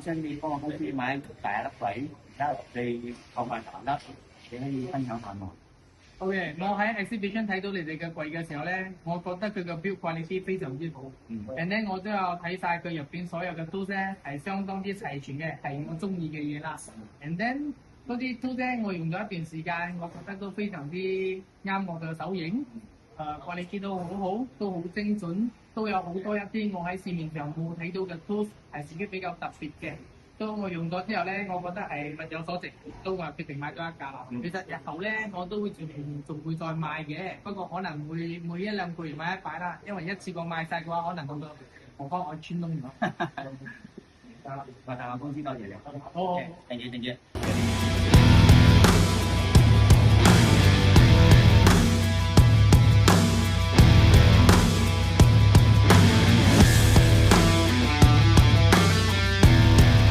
先你幫我公司買第一粒位，而家你購買3粒，你可以分享下我。OK，我喺 exhibition 睇到你哋嘅櫃嘅時候咧，我覺得佢嘅 build quality 非常之好。And then 我都有睇晒佢入邊所有嘅 tools 咧，係相當之齊全嘅，係我中意嘅嘢啦。And then 嗰啲 tools 咧，我用咗一段時間，我覺得都非常之啱我嘅手型。quality 都好好，都好精準，都有好多一啲我喺市面上冇睇到嘅 tools 係自己比較特別嘅。當我用咗之後咧，我覺得係物有所值，都話決定買咗一架啦。其實日後咧，我都會仲會再買嘅，不過可能每一兩個月買一擺啦，因為一次過買晒嘅話，可能我個荷包我穿窿咗。我大話公司多謝你。好，謝謝。